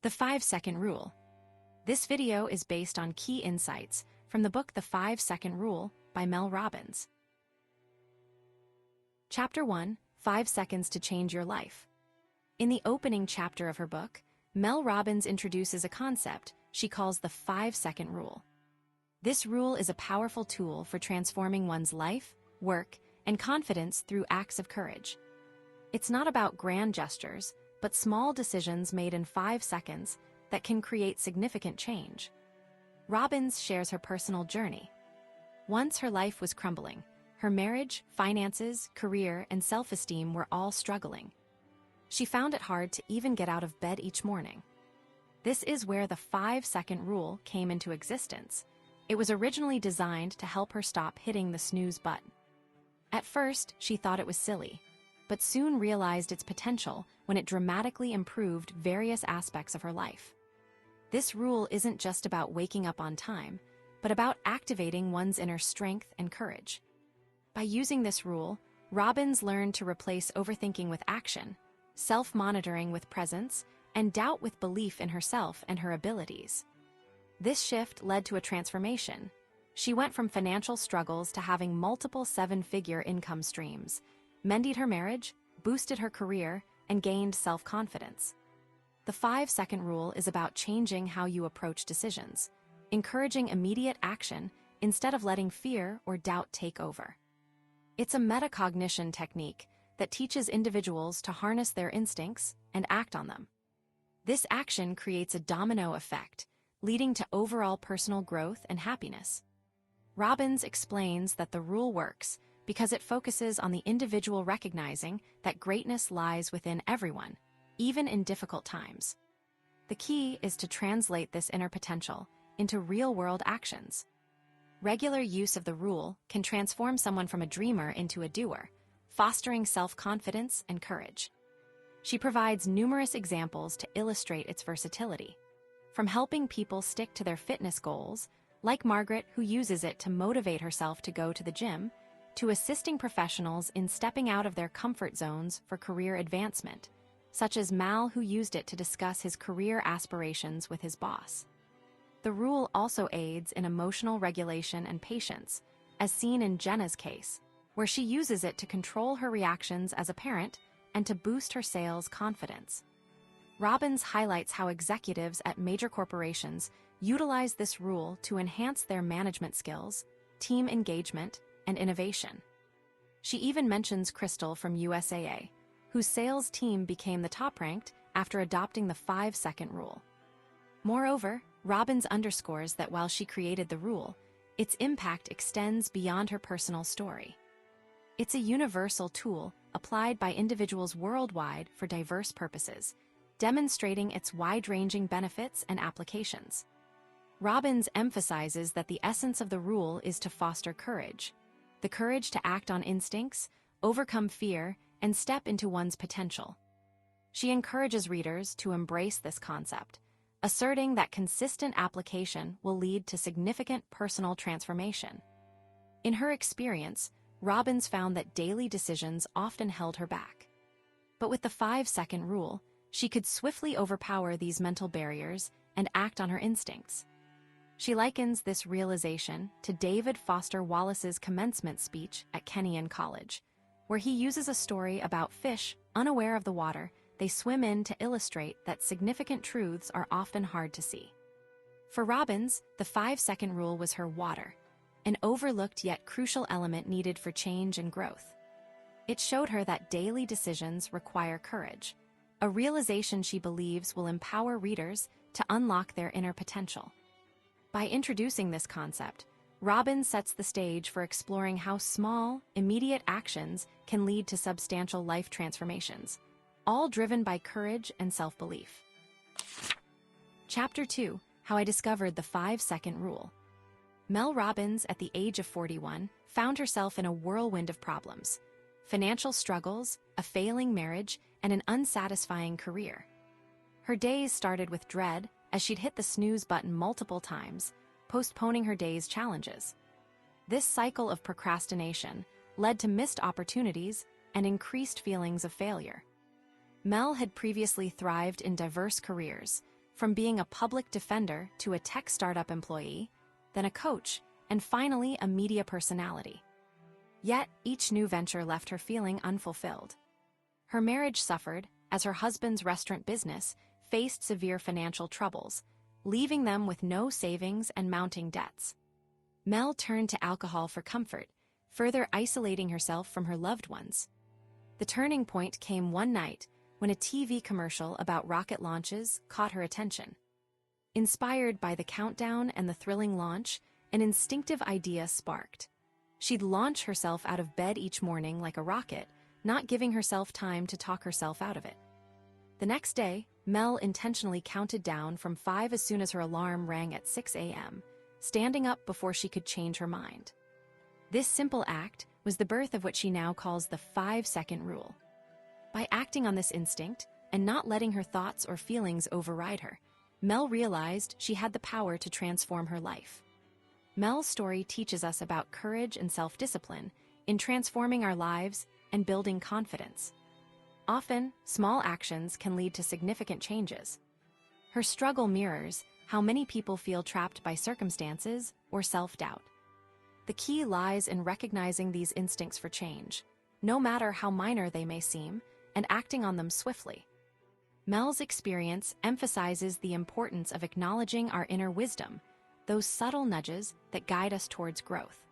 The 5-Second Rule. This video is based on key insights from the book The 5-Second Rule by Mel Robbins. Chapter 1, 5 Seconds to Change Your Life. In the opening chapter of her book, Mel Robbins introduces a concept she calls the 5-Second Rule. This rule is a powerful tool for transforming one's life, work, and confidence through acts of courage. It's not about grand gestures, but small decisions made in 5 seconds that can create significant change. Robbins shares her personal journey. Once her life was crumbling. Her marriage, finances, career, and self-esteem were all struggling. She found it hard to even get out of bed each morning. This is where the 5-second rule came into existence. It was originally designed to help her stop hitting the snooze button. At first, she thought it was silly, but soon realized its potential when it dramatically improved various aspects of her life. This rule isn't just about waking up on time, but about activating one's inner strength and courage. By using this rule, Robbins learned to replace overthinking with action, self-monitoring with presence, and doubt with belief in herself and her abilities. This shift led to a transformation. She went from financial struggles to having multiple 7-figure income streams, mended her marriage, boosted her career, and gained self-confidence. The 5-second rule is about changing how you approach decisions, encouraging immediate action instead of letting fear or doubt take over. It's a metacognition technique that teaches individuals to harness their instincts and act on them. This action creates a domino effect, leading to overall personal growth and happiness. Robbins explains that the rule works because it focuses on the individual recognizing that greatness lies within everyone, even in difficult times. The key is to translate this inner potential into real-world actions. Regular use of the rule can transform someone from a dreamer into a doer, fostering self-confidence and courage. She provides numerous examples to illustrate its versatility. From helping people stick to their fitness goals, like Margaret who uses it to motivate herself to go to the gym, to assisting professionals in stepping out of their comfort zones for career advancement, such as Mal who used it to discuss his career aspirations with his boss. The rule also aids in emotional regulation and patience, as seen in Jenna's case, where she uses it to control her reactions as a parent and to boost her sales confidence. Robbins highlights how executives at major corporations utilize this rule to enhance their management skills, team engagement, and innovation. She even mentions Crystal from USAA, whose sales team became the top-ranked after adopting the 5-second rule. Moreover, Robbins underscores that while she created the rule, its impact extends beyond her personal story. It's a universal tool applied by individuals worldwide for diverse purposes, demonstrating its wide-ranging benefits and applications. Robbins emphasizes that the essence of the rule is to foster courage, the courage to act on instincts, overcome fear, and step into one's potential. She encourages readers to embrace this concept, asserting that consistent application will lead to significant personal transformation. In her experience, Robbins found that daily decisions often held her back. But with the 5-second rule, she could swiftly overpower these mental barriers and act on her instincts. She likens this realization to David Foster Wallace's commencement speech at Kenyon College, where he uses a story about fish unaware of the water they swim in to illustrate that significant truths are often hard to see. For Robbins, the 5-second rule was her water, an overlooked yet crucial element needed for change and growth. It showed her that daily decisions require courage, a realization she believes will empower readers to unlock their inner potential. By introducing this concept, Robbins sets the stage for exploring how small, immediate actions can lead to substantial life transformations, all driven by courage and self-belief. Chapter 2, How I Discovered the 5-Second Rule. Mel Robbins, at the age of 41, found herself in a whirlwind of problems: financial struggles, a failing marriage, and an unsatisfying career. Her days started with dread as she'd hit the snooze button multiple times, postponing her day's challenges. This cycle of procrastination led to missed opportunities and increased feelings of failure. Mel had previously thrived in diverse careers, from being a public defender to a tech startup employee, then a coach, and finally a media personality. Yet, each new venture left her feeling unfulfilled. Her marriage suffered as her husband's restaurant business faced severe financial troubles, leaving them with no savings and mounting debts. Mel turned to alcohol for comfort, further isolating herself from her loved ones. The turning point came one night when a TV commercial about rocket launches caught her attention. Inspired by the countdown and the thrilling launch, an instinctive idea sparked. She'd launch herself out of bed each morning like a rocket, not giving herself time to talk herself out of it. The next day, Mel intentionally counted down from 5 as soon as her alarm rang at 6 a.m., standing up before she could change her mind. This simple act was the birth of what she now calls the 5-second rule. By acting on this instinct and not letting her thoughts or feelings override her, Mel realized she had the power to transform her life. Mel's story teaches us about courage and self-discipline in transforming our lives and building confidence. Often, small actions can lead to significant changes. Her struggle mirrors how many people feel trapped by circumstances or self-doubt. The key lies in recognizing these instincts for change, no matter how minor they may seem, and acting on them swiftly. Mel's experience emphasizes the importance of acknowledging our inner wisdom, those subtle nudges that guide us towards growth.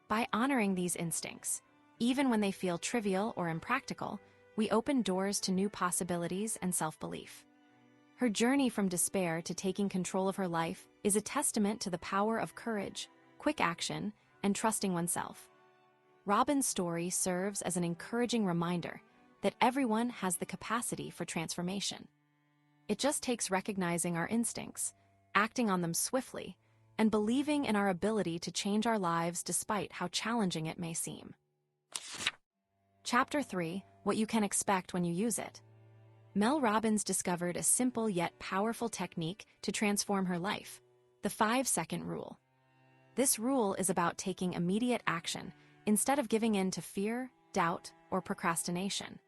By honoring these instincts, even when they feel trivial or impractical, we open doors to new possibilities and self-belief. Her journey from despair to taking control of her life is a testament to the power of courage, quick action, and trusting oneself. Robin's story serves as an encouraging reminder that everyone has the capacity for transformation. It just takes recognizing our instincts, acting on them swiftly, and believing in our ability to change our lives despite how challenging it may seem. Chapter 3: What you can expect when you use it. Mel Robbins discovered a simple yet powerful technique to transform her life: the 5-second rule. This rule is about taking immediate action instead of giving in to fear, doubt, or procrastination.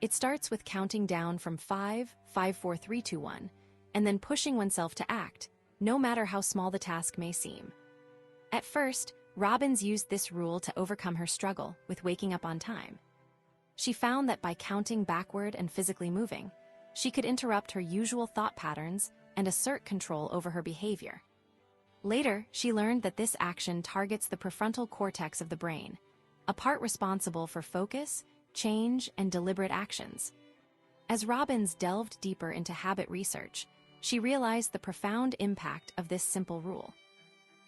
It starts with counting down from 5, 4, 3, 2, 1, and then pushing oneself to act, no matter how small the task may seem. At first, Robbins used this rule to overcome her struggle with waking up on time. She found that by counting backward and physically moving, she could interrupt her usual thought patterns and assert control over her behavior. Later, she learned that this action targets the prefrontal cortex of the brain, a part responsible for focus, change, and deliberate actions. As Robbins delved deeper into habit research, she realized the profound impact of this simple rule.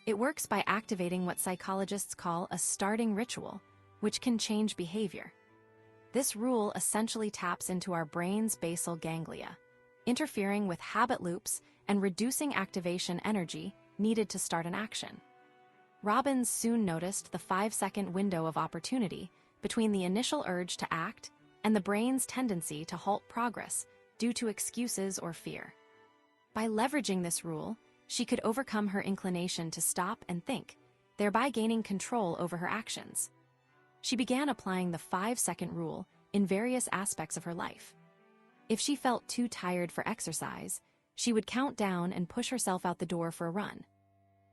It works by activating what psychologists call a starting ritual, which can change behavior. This rule essentially taps into our brain's basal ganglia, interfering with habit loops and reducing activation energy needed to start an action. Robbins soon noticed the 5-second window of opportunity between the initial urge to act and the brain's tendency to halt progress due to excuses or fear. By leveraging this rule, she could overcome her inclination to stop and think, thereby gaining control over her actions. She began applying the 5-second rule in various aspects of her life. If she felt too tired for exercise, she would count down and push herself out the door for a run.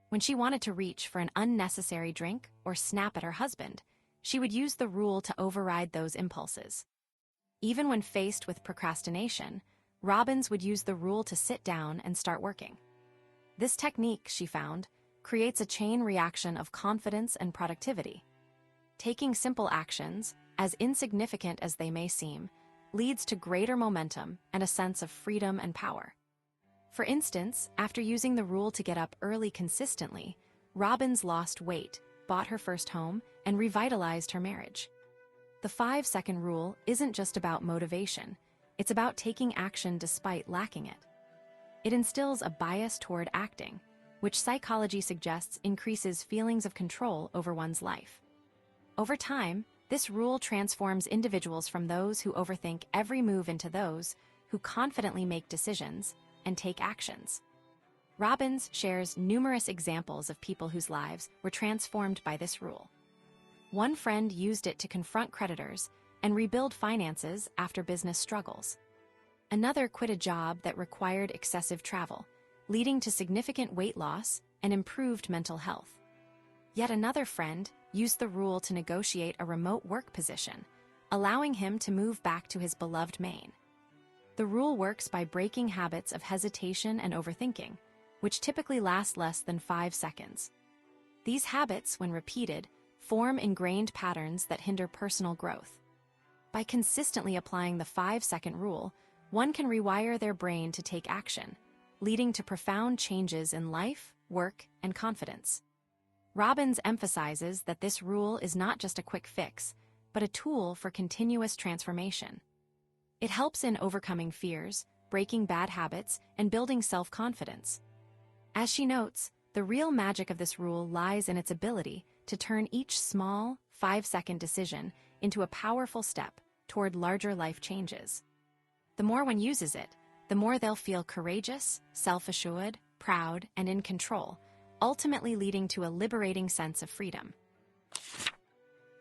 When she wanted to reach for an unnecessary drink or snap at her husband, she would use the rule to override those impulses. Even when faced with procrastination, Robbins would use the rule to sit down and start working. This technique, she found, creates a chain reaction of confidence and productivity. Taking simple actions, as insignificant as they may seem, leads to greater momentum and a sense of freedom and power. For instance, after using the rule to get up early consistently, Robbins lost weight, bought her first home, and revitalized her marriage. The 5-second rule isn't just about motivation, it's about taking action despite lacking it. It instills a bias toward acting, which psychology suggests increases feelings of control over one's life. Over time, this rule transforms individuals from those who overthink every move into those who confidently make decisions and take actions. Robbins shares numerous examples of people whose lives were transformed by this rule. One friend used it to confront creditors and rebuild finances after business struggles. Another quit a job that required excessive travel, leading to significant weight loss and improved mental health. Yet another friend used the rule to negotiate a remote work position, allowing him to move back to his beloved Maine. The rule works by breaking habits of hesitation and overthinking, which typically last less than 5 seconds. These habits, when repeated, form ingrained patterns that hinder personal growth. By consistently applying the 5-second rule, one can rewire their brain to take action, leading to profound changes in life, work, and confidence. Robbins emphasizes that this rule is not just a quick fix, but a tool for continuous transformation. It helps in overcoming fears, breaking bad habits, and building self-confidence. As she notes, the real magic of this rule lies in its ability to turn each small, 5-second decision into a powerful step toward larger life changes. The more one uses it, the more they'll feel courageous, self-assured, proud, and in control, ultimately leading to a liberating sense of freedom.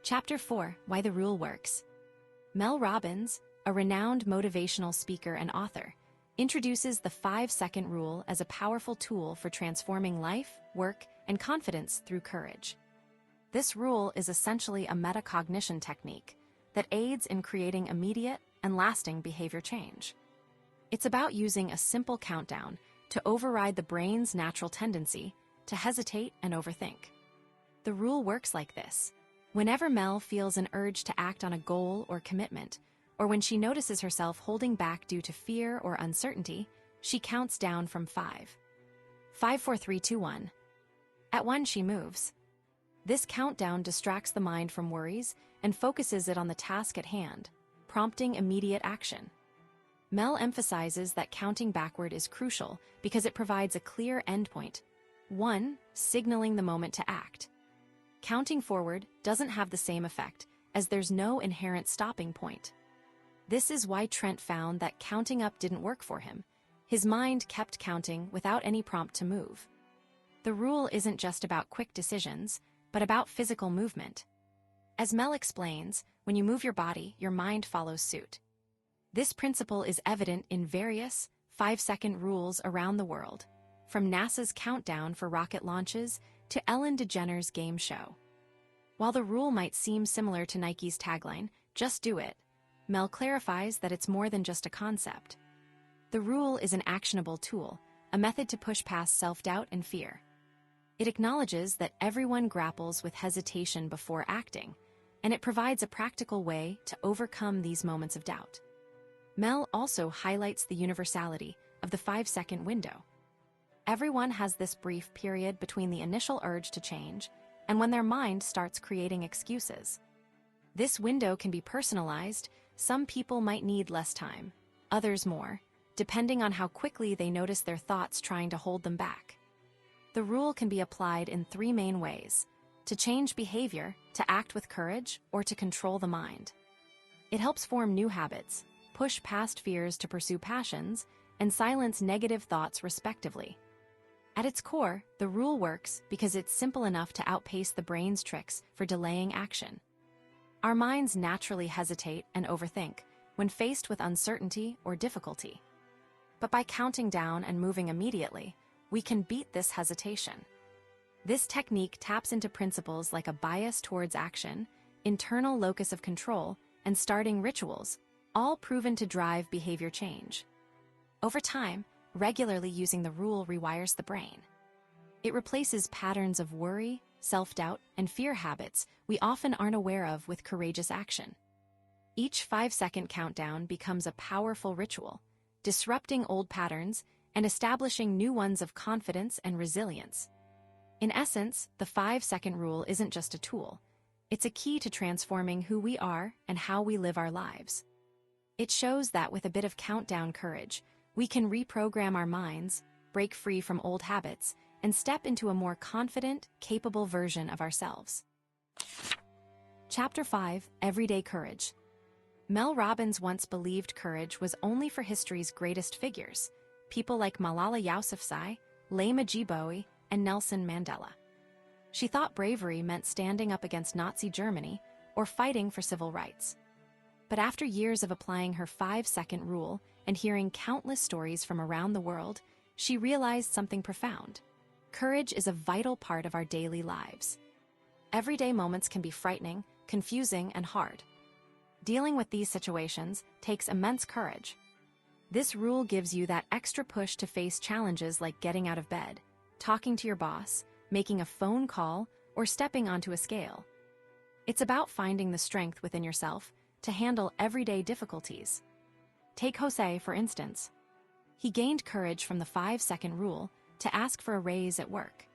Chapter 4: Why the Rule Works. Mel Robbins, a renowned motivational speaker and author, introduces the 5-second rule as a powerful tool for transforming life, work, and confidence through courage. This rule is essentially a metacognition technique that aids in creating immediate and lasting behavior change. It's about using a simple countdown to override the brain's natural tendency to hesitate and overthink. The rule works like this. Whenever Mel feels an urge to act on a goal or commitment, or when she notices herself holding back due to fear or uncertainty, she counts down from 5. 5, 4, 3, 2, 1. At 1, she moves. This countdown distracts the mind from worries and focuses it on the task at hand, prompting immediate action. Mel emphasizes that counting backward is crucial because it provides a clear endpoint, 1, signaling the moment to act. Counting forward doesn't have the same effect, as there's no inherent stopping point. This is why Trent found that counting up didn't work for him. His mind kept counting without any prompt to move. The rule isn't just about quick decisions, but about physical movement. As Mel explains, when you move your body, your mind follows suit. This principle is evident in various 5-second rules around the world, from NASA's countdown for rocket launches to Ellen DeGeneres' game show. While the rule might seem similar to Nike's tagline, "Just do it," Mel clarifies that it's more than just a concept. The rule is an actionable tool, a method to push past self-doubt and fear. It acknowledges that everyone grapples with hesitation before acting, and it provides a practical way to overcome these moments of doubt. Mel also highlights the universality of the 5-second window. Everyone has this brief period between the initial urge to change and when their mind starts creating excuses. This window can be personalized. Some people might need less time, others more, depending on how quickly they notice their thoughts trying to hold them back. The rule can be applied in 3 main ways: to change behavior, to act with courage, or to control the mind. It helps form new habits, push past fears to pursue passions, and silence negative thoughts respectively. At its core, the rule works because it's simple enough to outpace the brain's tricks for delaying action. Our minds naturally hesitate and overthink when faced with uncertainty or difficulty. But by counting down and moving immediately, we can beat this hesitation. This technique taps into principles like a bias towards action, internal locus of control, and starting rituals, all proven to drive behavior change. Over time, regularly using the rule rewires the brain. It replaces patterns of worry, self-doubt, and fear habits we often aren't aware of with courageous action. Each 5-second countdown becomes a powerful ritual, disrupting old patterns and establishing new ones of confidence and resilience. In essence, the 5-second rule isn't just a tool. It's a key to transforming who we are and how we live our lives. It shows that with a bit of countdown courage, we can reprogram our minds, break free from old habits, and step into a more confident, capable version of ourselves. Chapter 5: Everyday Courage. Mel Robbins once believed courage was only for history's greatest figures, people like Malala Yousafzai, Laima Gbowie, and Nelson Mandela. She thought bravery meant standing up against Nazi Germany or fighting for civil rights. But after years of applying her 5-second rule and hearing countless stories from around the world, she realized something profound. Courage is a vital part of our daily lives. Everyday moments can be frightening, confusing, and hard. Dealing with these situations takes immense courage. This rule gives you that extra push to face challenges like getting out of bed, talking to your boss, making a phone call, or stepping onto a scale. It's about finding the strength within yourself to handle everyday difficulties. Take Jose, for instance. He gained courage from the 5-second rule to ask for a raise at work.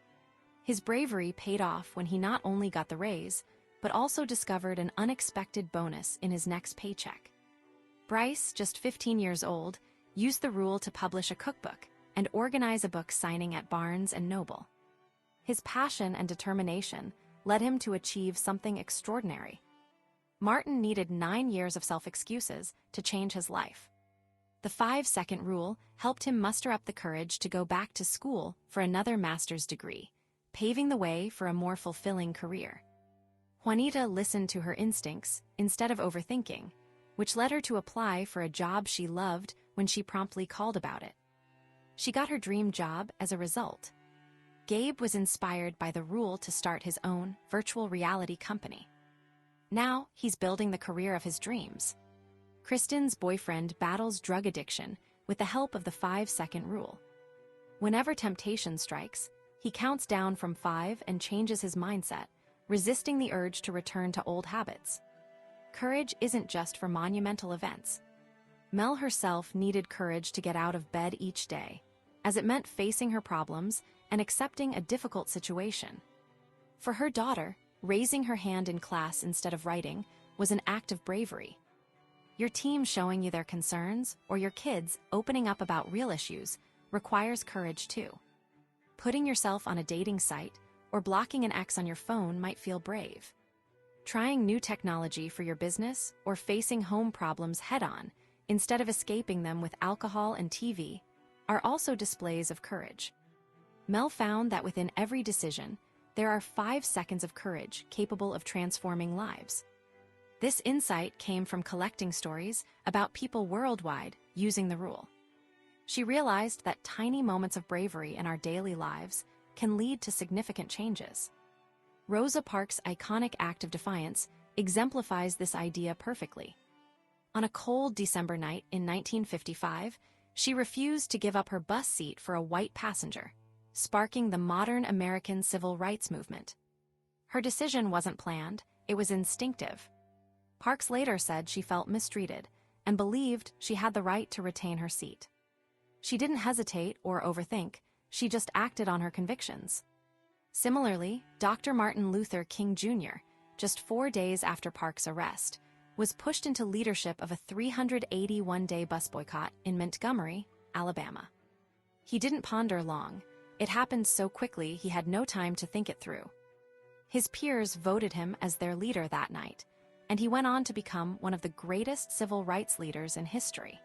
His bravery paid off when he not only got the raise, but also discovered an unexpected bonus in his next paycheck. Bryce, just 15 years old, used the rule to publish a cookbook and organize a book signing at Barnes & Noble. His passion and determination led him to achieve something extraordinary. Martin needed 9 years of self-excuses to change his life. The 5-second rule helped him muster up the courage to go back to school for another master's degree, paving the way for a more fulfilling career. Juanita listened to her instincts instead of overthinking, which led her to apply for a job she loved when she promptly called about it. She got her dream job as a result. Gabe was inspired by the rule to start his own virtual reality company. Now he's building the career of his dreams. Kristen's boyfriend battles drug addiction with the help of the 5-second rule. Whenever temptation strikes, he counts down from 5 and changes his mindset, resisting the urge to return to old habits. Courage isn't just for monumental events. Mel herself needed courage to get out of bed each day, as it meant facing her problems and accepting a difficult situation. For her daughter, raising her hand in class instead of writing was an act of bravery. Your team showing you their concerns or your kids opening up about real issues requires courage too. Putting yourself on a dating site or blocking an ex on your phone might feel brave. Trying new technology for your business or facing home problems head-on instead of escaping them with alcohol and TV are also displays of courage. Mel found that within every decision, there are 5 seconds of courage capable of transforming lives. This insight came from collecting stories about people worldwide using the rule. She realized that tiny moments of bravery in our daily lives can lead to significant changes. Rosa Parks' iconic act of defiance exemplifies this idea perfectly. On a cold December night in 1955, she refused to give up her bus seat for a white passenger, sparking the modern American civil rights movement. Her decision wasn't planned, it was instinctive. Parks later said she felt mistreated and believed she had the right to retain her seat. She didn't hesitate or overthink, she just acted on her convictions. Similarly, Dr. Martin Luther King Jr., just 4 days after Parks' arrest, was pushed into leadership of a 381-day bus boycott in Montgomery, Alabama. He didn't ponder long. It happened so quickly he had no time to think it through. His peers voted him as their leader that night, and he went on to become one of the greatest civil rights leaders in history.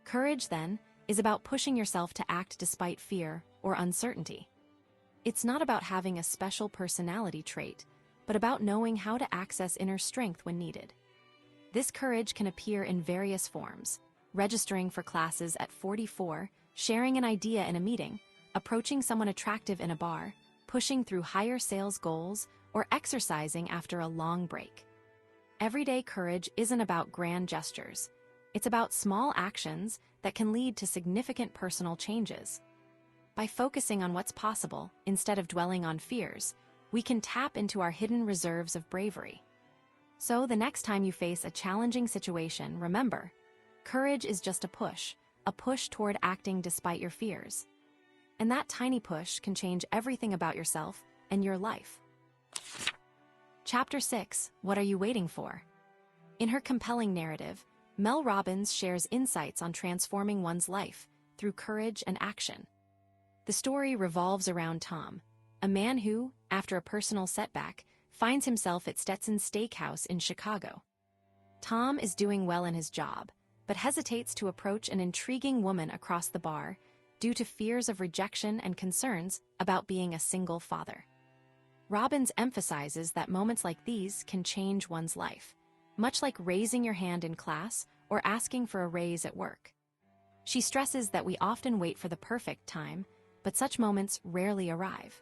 Courage, then, is about pushing yourself to act despite fear or uncertainty. It's not about having a special personality trait, but about knowing how to access inner strength when needed. This courage can appear in various forms: registering for classes at 44, sharing an idea in a meeting, approaching someone attractive in a bar, pushing through higher sales goals, or exercising after a long break. Everyday courage isn't about grand gestures. It's about small actions that can lead to significant personal changes. By focusing on what's possible instead of dwelling on fears, we can tap into our hidden reserves of bravery. So the next time you face a challenging situation, remember, courage is just a push toward acting despite your fears. And that tiny push can change everything about yourself and your life. Chapter 6, What Are You Waiting For? In her compelling narrative, Mel Robbins shares insights on transforming one's life through courage and action. The story revolves around Tom, a man who, after a personal setback, finds himself at Stetson's Steakhouse in Chicago. Tom is doing well in his job, but hesitates to approach an intriguing woman across the bar due to fears of rejection and concerns about being a single father. Robbins emphasizes that moments like these can change one's life, much like raising your hand in class or asking for a raise at work. She stresses that we often wait for the perfect time, but such moments rarely arrive.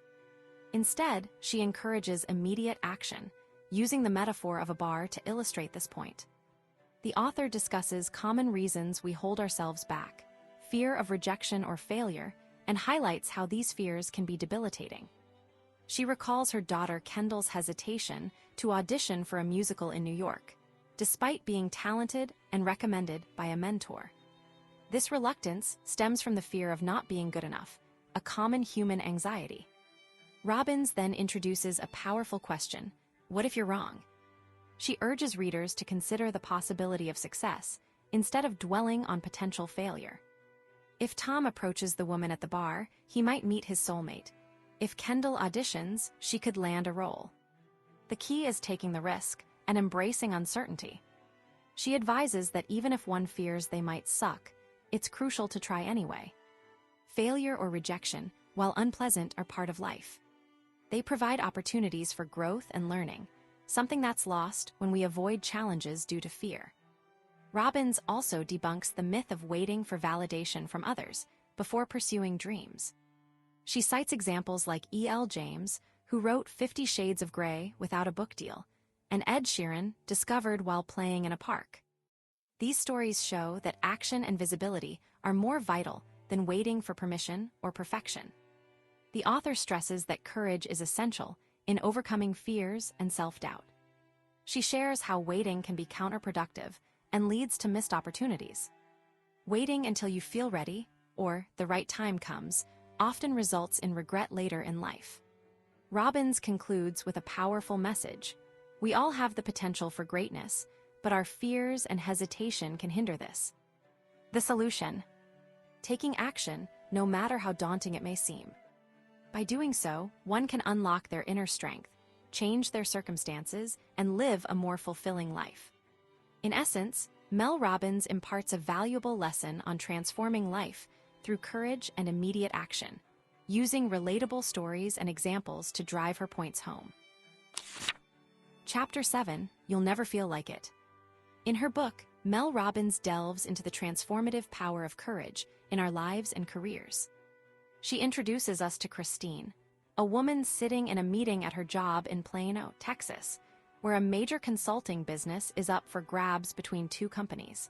Instead, she encourages immediate action, using the metaphor of a bar to illustrate this point. The author discusses common reasons we hold ourselves back, fear of rejection or failure, and highlights how these fears can be debilitating. She recalls her daughter Kendall's hesitation to audition for a musical in New York, despite being talented and recommended by a mentor. This reluctance stems from the fear of not being good enough, a common human anxiety. Robbins then introduces a powerful question: what if you're wrong? She urges readers to consider the possibility of success, instead of dwelling on potential failure. If Tom approaches the woman at the bar, he might meet his soulmate. If Kendall auditions, she could land a role. The key is taking the risk and embracing uncertainty. She advises that even if one fears they might suck, it's crucial to try anyway. Failure or rejection, while unpleasant, are part of life. They provide opportunities for growth and learning, something that's lost when we avoid challenges due to fear. Robbins also debunks the myth of waiting for validation from others before pursuing dreams. She cites examples like E.L. James, who wrote 50 Shades of Grey without a book deal, and Ed Sheeran, discovered while playing in a park. These stories show that action and visibility are more vital than waiting for permission or perfection. The author stresses that courage is essential in overcoming fears and self-doubt. She shares how waiting can be counterproductive and leads to missed opportunities. Waiting until you feel ready, or the right time comes, often results in regret later in life. Robbins concludes with a powerful message: we all have the potential for greatness, but our fears and hesitation can hinder this. The solution: taking action, no matter how daunting it may seem. By doing so, one can unlock their inner strength, change their circumstances, and live a more fulfilling life. In essence, Mel Robbins imparts a valuable lesson on transforming life through courage and immediate action, using relatable stories and examples to drive her points home. Chapter 7: You'll Never Feel Like It. In her book, Mel Robbins delves into the transformative power of courage in our lives and careers. She introduces us to Christine, a woman sitting in a meeting at her job in Plano, Texas, where a major consulting business is up for grabs between two companies.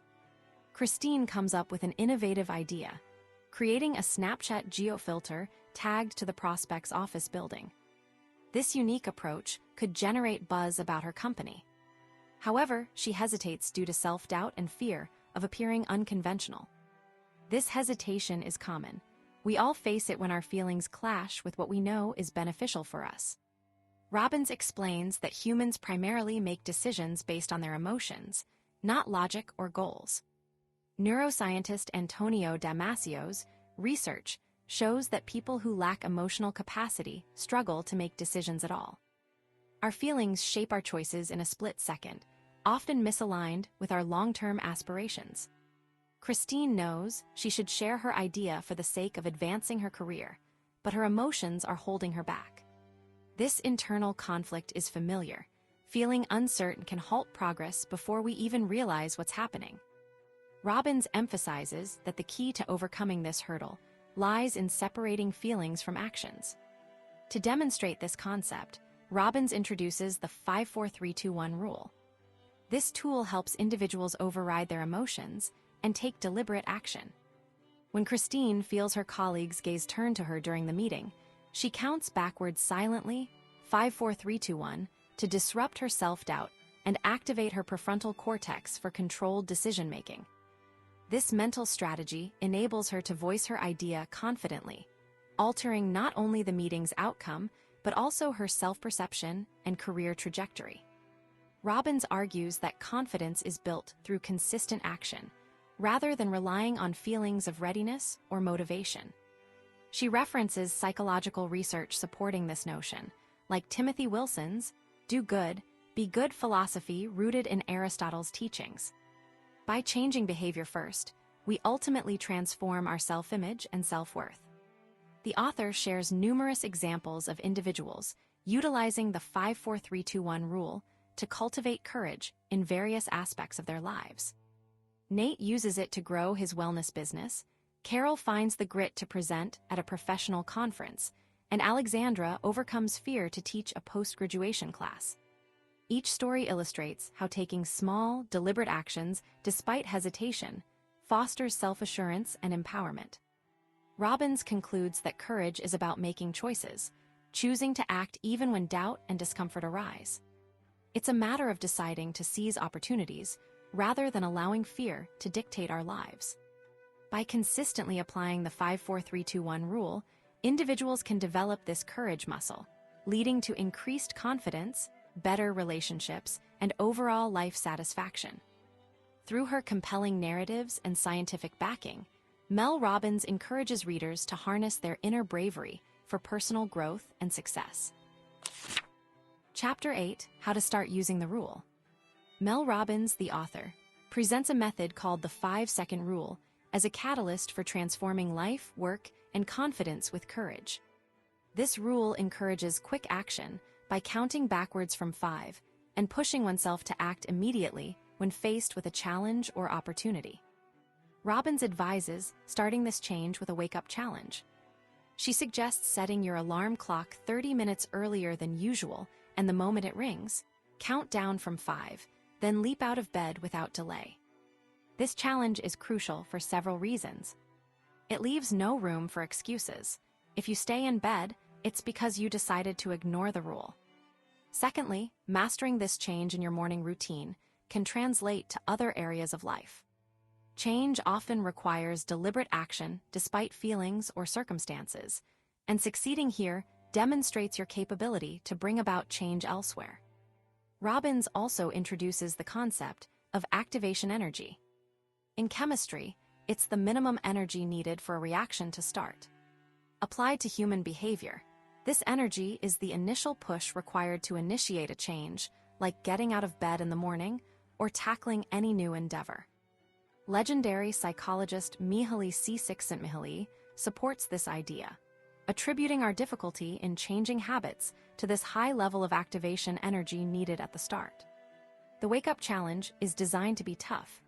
Christine comes up with an innovative idea: creating a Snapchat geofilter tagged to the prospect's office building. This unique approach could generate buzz about her company. However, she hesitates due to self-doubt and fear of appearing unconventional. This hesitation is common. We all face it when our feelings clash with what we know is beneficial for us. Robbins explains that humans primarily make decisions based on their emotions, not logic or goals. Neuroscientist Antonio Damasio's research shows that people who lack emotional capacity struggle to make decisions at all. Our feelings shape our choices in a split second, often misaligned with our long-term aspirations. Christine knows she should share her idea for the sake of advancing her career, but her emotions are holding her back. This internal conflict is familiar. Feeling uncertain can halt progress before we even realize what's happening. Robbins emphasizes that the key to overcoming this hurdle lies in separating feelings from actions. To demonstrate this concept, Robbins introduces the 5-4-3-2-1 rule. This tool helps individuals override their emotions and take deliberate action. When Christine feels her colleagues gaze turn to her during the meeting, she counts backwards silently, 5-4-3-2-1, to disrupt her self-doubt and activate her prefrontal cortex for controlled decision-making. This mental strategy enables her to voice her idea confidently, altering not only the meeting's outcome, but also her self-perception and career trajectory. Robbins argues that confidence is built through consistent action, rather than relying on feelings of readiness or motivation. She references psychological research supporting this notion, like Timothy Wilson's "Do Good, Be Good" philosophy rooted in Aristotle's teachings. By changing behavior first, we ultimately transform our self-image and self-worth. The author shares numerous examples of individuals utilizing the 5-4-3-2-1 rule to cultivate courage in various aspects of their lives. Nate uses it to grow his wellness business, Carol finds the grit to present at a professional conference, and Alexandra overcomes fear to teach a post-graduation class. Each story illustrates how taking small, deliberate actions, despite hesitation, fosters self-assurance and empowerment. Robbins concludes that courage is about making choices, choosing to act even when doubt and discomfort arise. It's a matter of deciding to seize opportunities rather than allowing fear to dictate our lives. By consistently applying the 5-4-3-2-1 rule, individuals can develop this courage muscle, leading to increased confidence, better relationships, and overall life satisfaction. Through her compelling narratives and scientific backing, Mel Robbins encourages readers to harness their inner bravery for personal growth and success. Chapter 8: How to Start Using the Rule. Mel Robbins, the author, presents a method called the 5-second rule as a catalyst for transforming life, work, and confidence with courage. This rule encourages quick action by counting backwards from 5 and pushing oneself to act immediately when faced with a challenge or opportunity. Robbins advises starting this change with a wake-up challenge. She suggests setting your alarm clock 30 minutes earlier than usual, and the moment it rings, count down from 5, then leap out of bed without delay. This challenge is crucial for several reasons. It leaves no room for excuses. If you stay in bed, it's because you decided to ignore the rule. Secondly, mastering this change in your morning routine can translate to other areas of life. Change often requires deliberate action despite feelings or circumstances, and succeeding here demonstrates your capability to bring about change elsewhere. Robbins also introduces the concept of activation energy. In chemistry, it's the minimum energy needed for a reaction to start. Applied to human behavior, this energy is the initial push required to initiate a change, like getting out of bed in the morning or tackling any new endeavor. Legendary psychologist Mihaly Csikszentmihalyi supports this idea, attributing our difficulty in changing habits to this high level of activation energy needed at the start. The wake-up challenge is designed to be tough.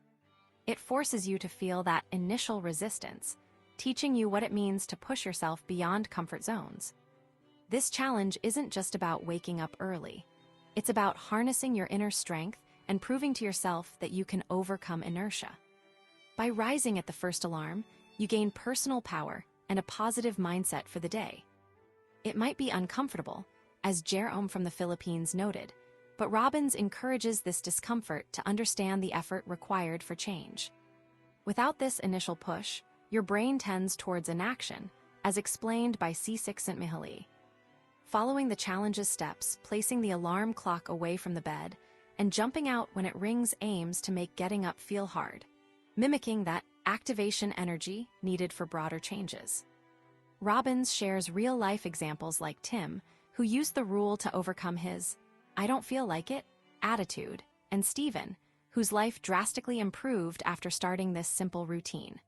It forces you to feel that initial resistance, teaching you what it means to push yourself beyond comfort zones. This challenge isn't just about waking up early. It's about harnessing your inner strength and proving to yourself that you can overcome inertia. By rising at the first alarm, you gain personal power and a positive mindset for the day. It might be uncomfortable, as Jerome from the Philippines noted, but Robbins encourages this discomfort to understand the effort required for change. Without this initial push, your brain tends towards inaction, as explained by Csikszentmihalyi. Following the challenge's steps, placing the alarm clock away from the bed, and jumping out when it rings aims to make getting up feel hard, mimicking that activation energy needed for broader changes. Robbins shares real-life examples like Tim, who used the rule to overcome his "I don't feel like it" attitude, and Stephen, whose life drastically improved after starting this simple routine.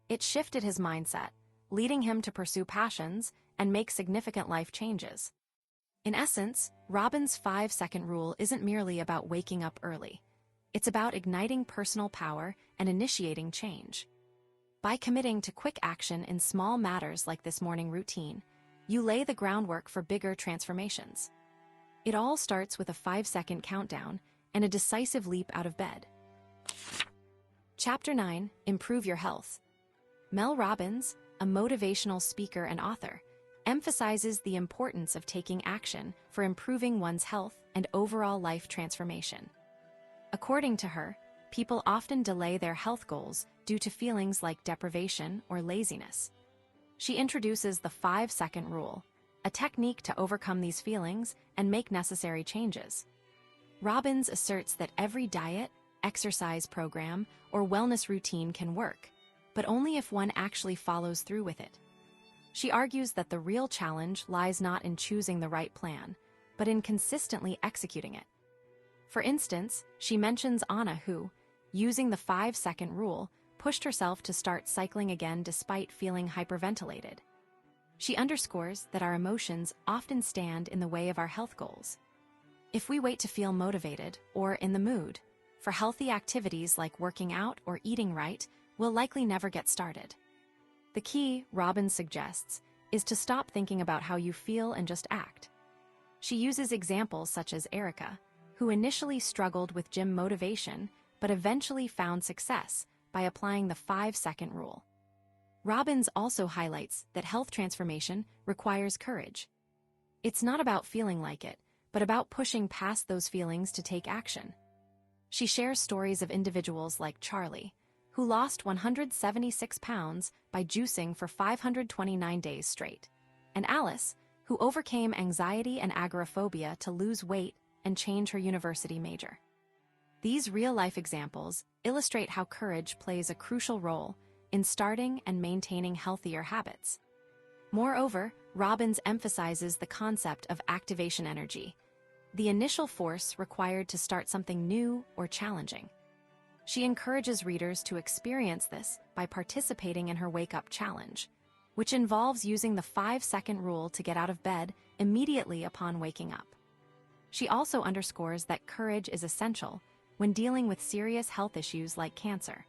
It shifted his mindset, leading him to pursue passions and make significant life changes. In essence, Robbins' 5-second rule isn't merely about waking up early. It's about igniting personal power and initiating change. By committing to quick action in small matters like this morning routine, you lay the groundwork for bigger transformations. It all starts with a 5-second countdown and a decisive leap out of bed. Chapter 9: Improve Your Health. Mel Robbins, a motivational speaker and author, emphasizes the importance of taking action for improving one's health and overall life transformation. According to her, people often delay their health goals due to feelings like deprivation or laziness. She introduces the 5-second rule, a technique to overcome these feelings and make necessary changes. Robbins asserts that every diet, exercise program, or wellness routine can work, but only if one actually follows through with it. She argues that the real challenge lies not in choosing the right plan, but in consistently executing it. For instance, she mentions Anna who, using the 5-second rule, pushed herself to start cycling again despite feeling hyperventilated. She underscores that our emotions often stand in the way of our health goals. If we wait to feel motivated or in the mood, for healthy activities like working out or eating right will likely never get started. The key, Robbins suggests, is to stop thinking about how you feel and just act. She uses examples such as Erica, who initially struggled with gym motivation but eventually found success by applying the 5-second rule. Robbins also highlights that health transformation requires courage. It's not about feeling like it, but about pushing past those feelings to take action. She shares stories of individuals like Charlie, who lost 176 pounds by juicing for 529 days straight, and Alice, who overcame anxiety and agoraphobia to lose weight and change her university major. These real-life examples illustrate how courage plays a crucial role in starting and maintaining healthier habits. Moreover, Robbins emphasizes the concept of activation energy, the initial force required to start something new or challenging. She encourages readers to experience this by participating in her wake-up challenge, which involves using the 5-second rule to get out of bed immediately upon waking up. She also underscores that courage is essential when dealing with serious health issues like cancer.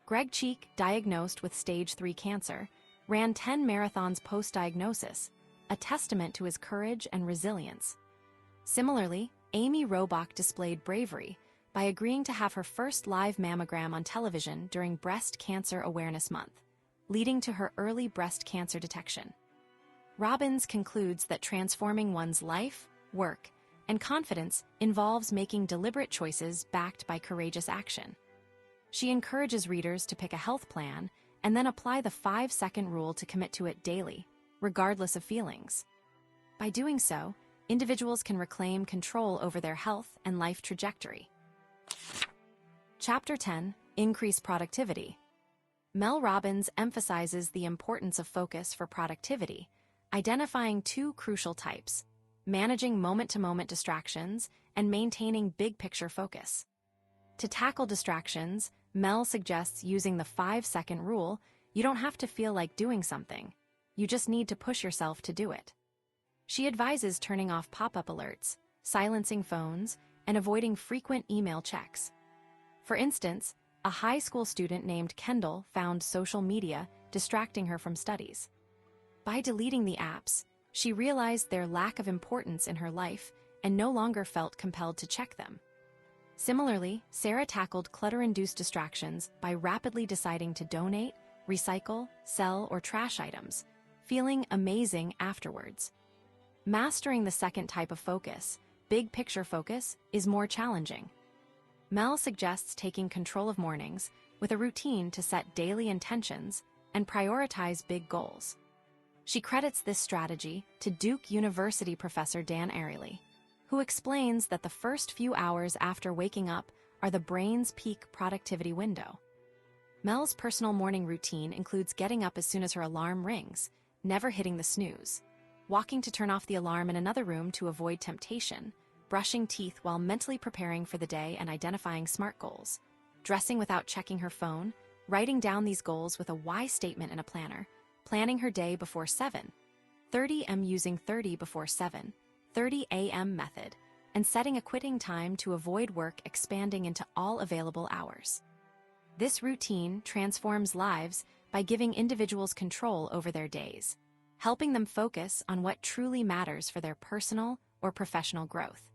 Greg Cheek, diagnosed with stage 3 cancer, ran 10 marathons post-diagnosis, a testament to his courage and resilience. Similarly, Amy Robach displayed bravery by agreeing to have her first live mammogram on television during Breast Cancer Awareness Month, leading to her early breast cancer detection. Robbins concludes that transforming one's life, work, and confidence involves making deliberate choices backed by courageous action. She encourages readers to pick a health plan and then apply the 5-second rule to commit to it daily, regardless of feelings. By doing so, individuals can reclaim control over their health and life trajectory. Chapter 10: Increase Productivity. Mel Robbins emphasizes the importance of focus for productivity, identifying 2 crucial types: managing moment-to-moment distractions and maintaining big-picture focus. To tackle distractions, Mel suggests using the 5-second rule. You don't have to feel like doing something. You just need to push yourself to do it. She advises turning off pop-up alerts, silencing phones, and avoiding frequent email checks. For instance, a high school student named Kendall found social media distracting her from studies. By deleting the apps, she realized their lack of importance in her life and no longer felt compelled to check them. Similarly, Sarah tackled clutter-induced distractions by rapidly deciding to donate, recycle, sell, or trash items, feeling amazing afterwards. Mastering the second type of focus, big-picture focus, is more challenging. Mel suggests taking control of mornings with a routine to set daily intentions and prioritize big goals. She credits this strategy to Duke University professor Dan Ariely, who explains that the first few hours after waking up are the brain's peak productivity window. Mel's personal morning routine includes getting up as soon as her alarm rings, never hitting the snooze, walking to turn off the alarm in another room to avoid temptation, brushing teeth while mentally preparing for the day and identifying SMART goals, dressing without checking her phone, writing down these goals with a why statement in a planner, planning her day before 7:30 am using 30 before 7:30 a.m. method, and setting a quitting time to avoid work expanding into all available hours. This routine transforms lives by giving individuals control over their days, helping them focus on what truly matters for their personal or professional growth.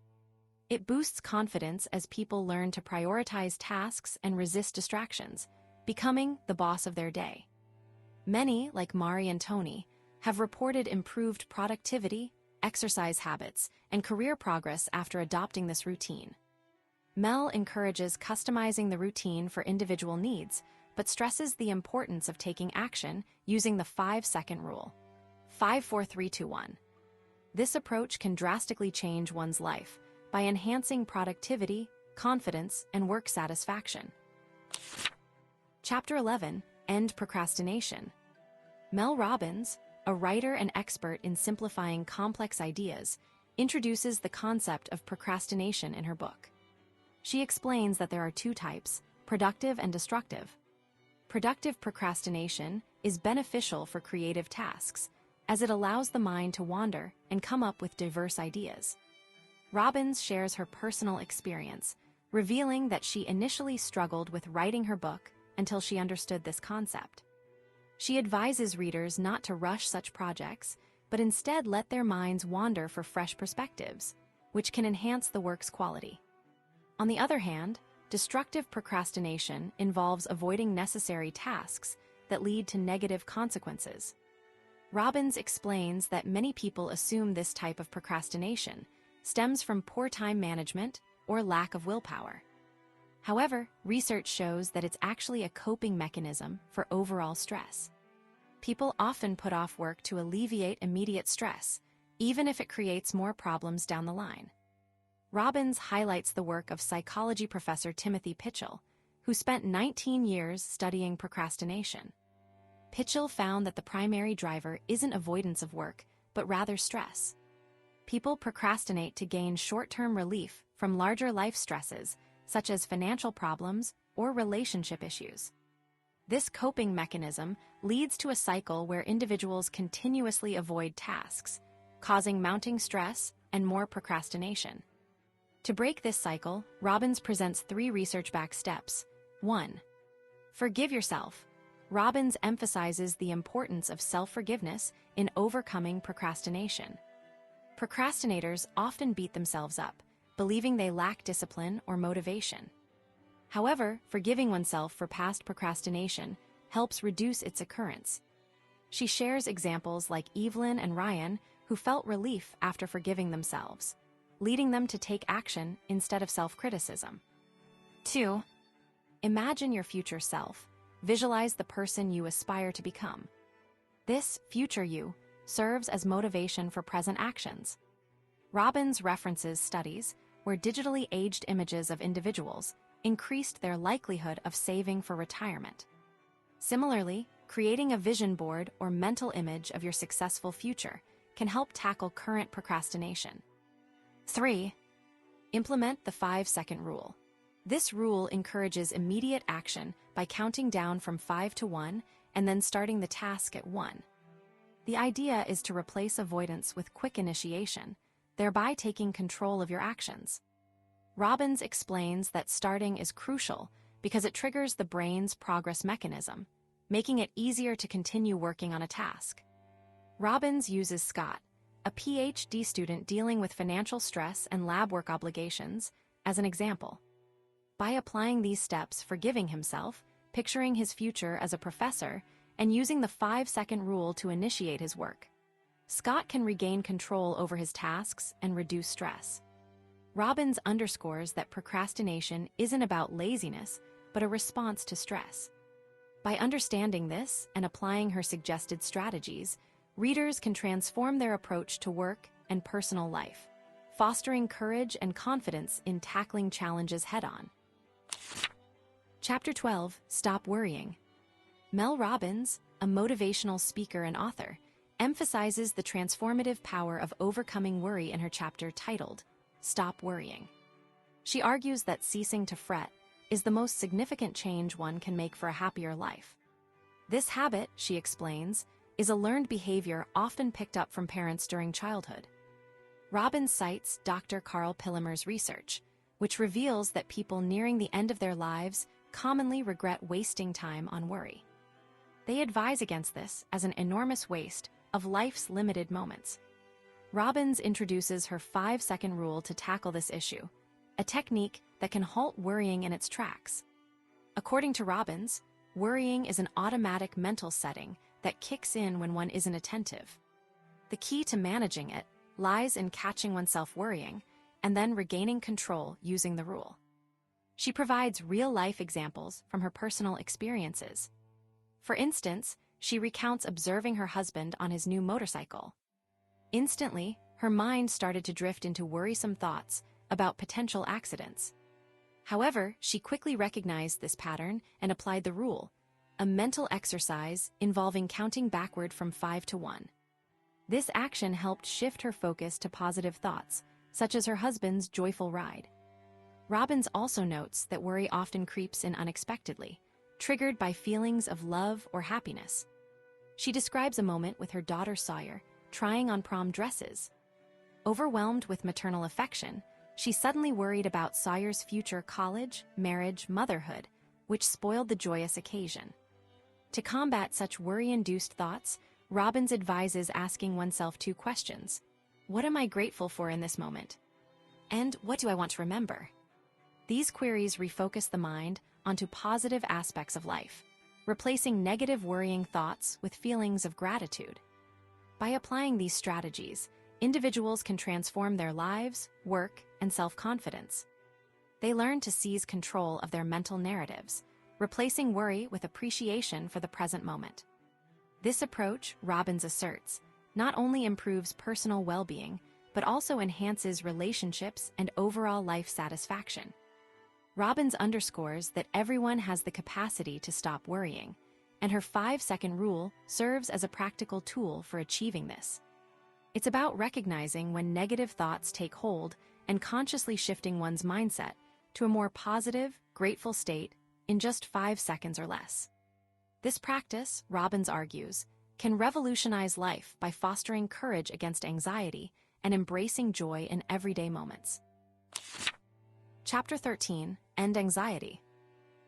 It boosts confidence as people learn to prioritize tasks and resist distractions, becoming the boss of their day. Many, like Mari and Tony, have reported improved productivity, exercise habits, and career progress after adopting this routine. Mel encourages customizing the routine for individual needs, but stresses the importance of taking action using the 5-second rule. 5, 4, 3, 2, 1. This approach can drastically change one's life by enhancing productivity, confidence, and work satisfaction. Chapter 11: End Procrastination. Mel Robbins, a writer and expert in simplifying complex ideas, introduces the concept of procrastination in her book. She explains that there are 2 types, productive and destructive. Productive procrastination is beneficial for creative tasks, as it allows the mind to wander and come up with diverse ideas. Robbins shares her personal experience, revealing that she initially struggled with writing her book until she understood this concept. She advises readers not to rush such projects, but instead let their minds wander for fresh perspectives, which can enhance the work's quality. On the other hand, destructive procrastination involves avoiding necessary tasks that lead to negative consequences. Robbins explains that many people assume this type of procrastination stems from poor time management or lack of willpower. However, research shows that it's actually a coping mechanism for overall stress. People often put off work to alleviate immediate stress, even if it creates more problems down the line. Robbins highlights the work of psychology professor Timothy Pitchell, who spent 19 years studying procrastination. Pitchell found that the primary driver isn't avoidance of work, but rather stress. People procrastinate to gain short-term relief from larger life stresses, such as financial problems or relationship issues. This coping mechanism leads to a cycle where individuals continuously avoid tasks, causing mounting stress and more procrastination. To break this cycle, Robbins presents 3 research-backed steps. 1. Forgive yourself. Robbins emphasizes the importance of self-forgiveness in overcoming procrastination. Procrastinators often beat themselves up, believing they lack discipline or motivation. However, forgiving oneself for past procrastination helps reduce its occurrence. She shares examples like Evelyn and Ryan, who felt relief after forgiving themselves, leading them to take action instead of self-criticism. 2. Imagine your future self. Visualize the person you aspire to become. This future you serves as motivation for present actions. Robbins references studies where digitally aged images of individuals increased their likelihood of saving for retirement. Similarly, creating a vision board or mental image of your successful future can help tackle current procrastination. 3. Implement the 5-second rule. This rule encourages immediate action by counting down from 5 to 1 and then starting the task at 1. The idea is to replace avoidance with quick initiation, thereby taking control of your actions. Robbins explains that starting is crucial because it triggers the brain's progress mechanism, making it easier to continue working on a task. Robbins uses Scott, a PhD student dealing with financial stress and lab work obligations, as an example. By applying these steps, forgiving himself, picturing his future as a professor, and using the 5-second rule to initiate his work, Scott can regain control over his tasks and reduce stress. Robbins underscores that procrastination isn't about laziness, but a response to stress. By understanding this and applying her suggested strategies, readers can transform their approach to work and personal life, fostering courage and confidence in tackling challenges head-on. Chapter 12, Stop Worrying. Mel Robbins, a motivational speaker and author, emphasizes the transformative power of overcoming worry in her chapter titled, Stop Worrying. She argues that ceasing to fret is the most significant change one can make for a happier life. This habit, she explains, is a learned behavior often picked up from parents during childhood. Robbins cites Dr. Carl Pillimer's research, which reveals that people nearing the end of their lives commonly regret wasting time on worry. They advise against this as an enormous waste of life's limited moments. Robbins introduces her 5-second rule to tackle this issue, a technique that can halt worrying in its tracks. According to Robbins, worrying is an automatic mental setting that kicks in when one isn't attentive. The key to managing it lies in catching oneself worrying and then regaining control using the rule. She provides real-life examples from her personal experiences. For instance, she recounts observing her husband on his new motorcycle. Instantly, her mind started to drift into worrisome thoughts about potential accidents. However, she quickly recognized this pattern and applied the rule, a mental exercise involving counting backward from 5 to 1. This action helped shift her focus to positive thoughts, such as her husband's joyful ride. Robbins also notes that worry often creeps in unexpectedly, triggered by feelings of love or happiness. She describes a moment with her daughter Sawyer trying on prom dresses. Overwhelmed with maternal affection, She suddenly worried about Sawyer's future college, marriage, motherhood, which spoiled the joyous occasion. To combat such worry-induced thoughts, Robbins advises asking oneself 2 questions. What am I grateful for in this moment? And what do I want to remember? These queries refocus the mind onto positive aspects of life, replacing negative worrying thoughts with feelings of gratitude. By applying these strategies, individuals can transform their lives, work, and self-confidence. They learn to seize control of their mental narratives, replacing worry with appreciation for the present moment. This approach, Robbins asserts, not only improves personal well-being, but also enhances relationships and overall life satisfaction. Robbins underscores that everyone has the capacity to stop worrying, and her 5-second rule serves as a practical tool for achieving this. It's about recognizing when negative thoughts take hold and consciously shifting one's mindset to a more positive, grateful state in just 5 seconds or less. This practice, Robbins argues, can revolutionize life by fostering courage against anxiety and embracing joy in everyday moments. Chapter 13, End Anxiety.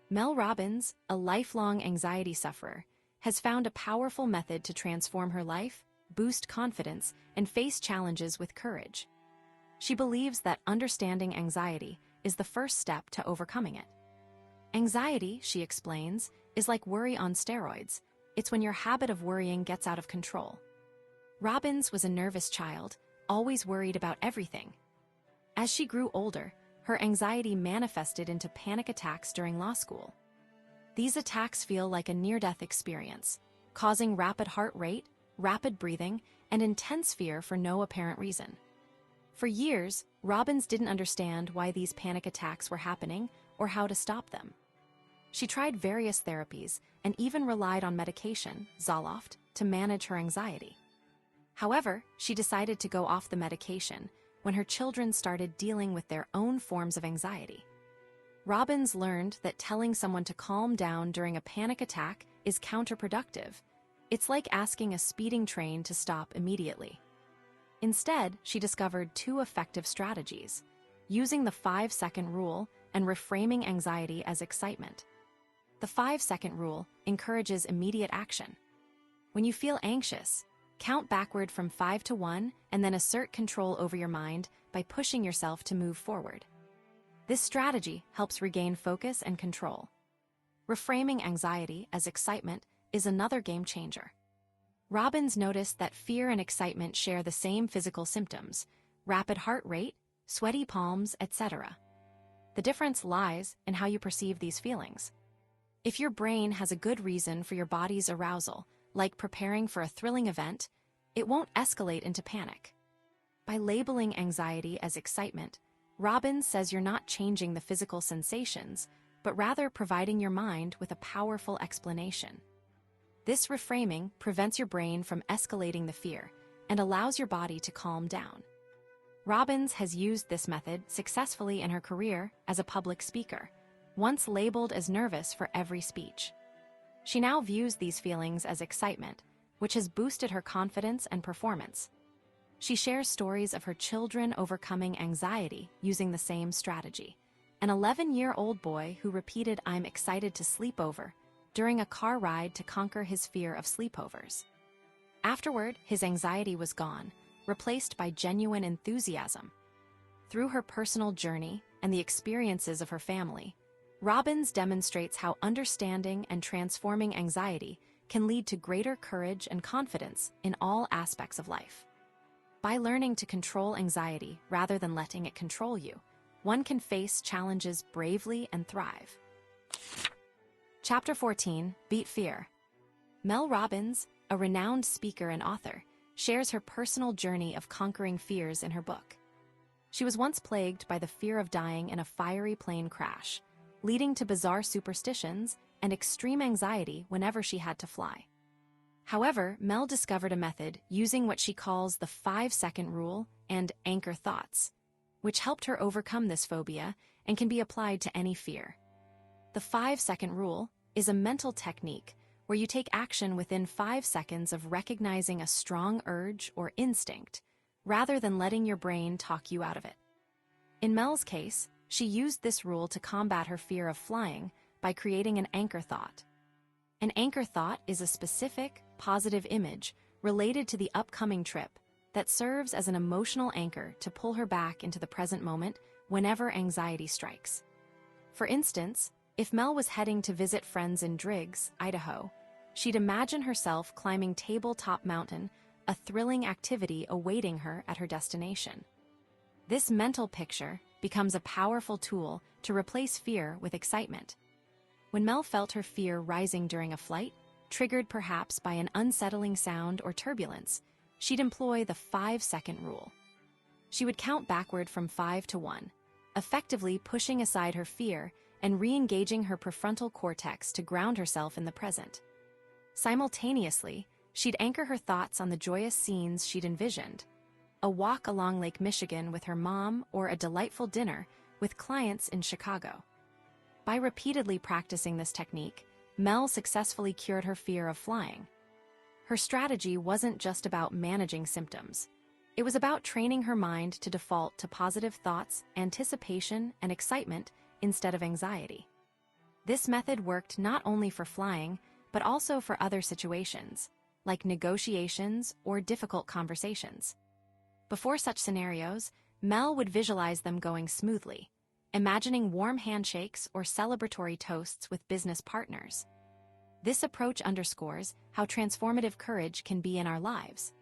Mel Robbins, a lifelong anxiety sufferer, has found a powerful method to transform her life, boost confidence, and face challenges with courage. She believes that understanding anxiety is the first step to overcoming it. Anxiety, she explains, is like worry on steroids. It's when your habit of worrying gets out of control. Robbins was a nervous child, always worried about everything. As she grew older, her anxiety manifested into panic attacks during law school. These attacks feel like a near-death experience, causing rapid heart rate, rapid breathing, and intense fear for no apparent reason. For years, Robbins didn't understand why these panic attacks were happening or how to stop them. She tried various therapies and even relied on medication, Zoloft, to manage her anxiety. However, she decided to go off the medication when her children started dealing with their own forms of anxiety. Robbins learned that telling someone to calm down during a panic attack is counterproductive. It's like asking a speeding train to stop immediately. Instead, she discovered 2 effective strategies: using the 5-second rule and reframing anxiety as excitement. The 5-second rule encourages immediate action. When you feel anxious, count backward from 5 to 1 and then assert control over your mind by pushing yourself to move forward. This strategy helps regain focus and control. Reframing anxiety as excitement is another game changer. Robbins noticed that fear and excitement share the same physical symptoms: rapid heart rate, sweaty palms, etc. The difference lies in how you perceive these feelings. If your brain has a good reason for your body's arousal, like preparing for a thrilling event, it won't escalate into panic. By labeling anxiety as excitement, Robbins says you're not changing the physical sensations, but rather providing your mind with a powerful explanation. This reframing prevents your brain from escalating the fear and allows your body to calm down. Robbins has used this method successfully in her career as a public speaker, once labeled as nervous for every speech. She now views these feelings as excitement, which has boosted her confidence and performance. She shares stories of her children overcoming anxiety using the same strategy. An 11-year-old boy who repeated "I'm excited to sleep over" during a car ride to conquer his fear of sleepovers. Afterward, his anxiety was gone, replaced by genuine enthusiasm. Through her personal journey and the experiences of her family, Robbins demonstrates how understanding and transforming anxiety can lead to greater courage and confidence in all aspects of life. By learning to control anxiety rather than letting it control you, one can face challenges bravely and thrive. Chapter 14, Beat Fear. Mel Robbins, a renowned speaker and author, shares her personal journey of conquering fears in her book. She was once plagued by the fear of dying in a fiery plane crash, leading to bizarre superstitions and extreme anxiety whenever she had to fly. However, Mel discovered a method using what she calls the 5-second rule and anchor thoughts, which helped her overcome this phobia and can be applied to any fear. The 5-second rule is a mental technique where you take action within 5 seconds of recognizing a strong urge or instinct, rather than letting your brain talk you out of it. In Mel's case, she used this rule to combat her fear of flying by creating an anchor thought. An anchor thought is a specific, positive image related to the upcoming trip that serves as an emotional anchor to pull her back into the present moment whenever anxiety strikes. For instance, if Mel was heading to visit friends in Driggs, Idaho, she'd imagine herself climbing Tabletop Mountain, a thrilling activity awaiting her at her destination. This mental picture becomes a powerful tool to replace fear with excitement. When Mel felt her fear rising during a flight, triggered perhaps by an unsettling sound or turbulence, she'd employ the 5-second rule. She would count backward from 5 to 1, effectively pushing aside her fear and re-engaging her prefrontal cortex to ground herself in the present. Simultaneously, she'd anchor her thoughts on the joyous scenes she'd envisioned: a walk along Lake Michigan with her mom or a delightful dinner with clients in Chicago. By repeatedly practicing this technique, Mel successfully cured her fear of flying. Her strategy wasn't just about managing symptoms. It was about training her mind to default to positive thoughts, anticipation, and excitement instead of anxiety. This method worked not only for flying, but also for other situations, like negotiations or difficult conversations. Before such scenarios, Mel would visualize them going smoothly, imagining warm handshakes or celebratory toasts with business partners. This approach underscores how transformative courage can be in our lives.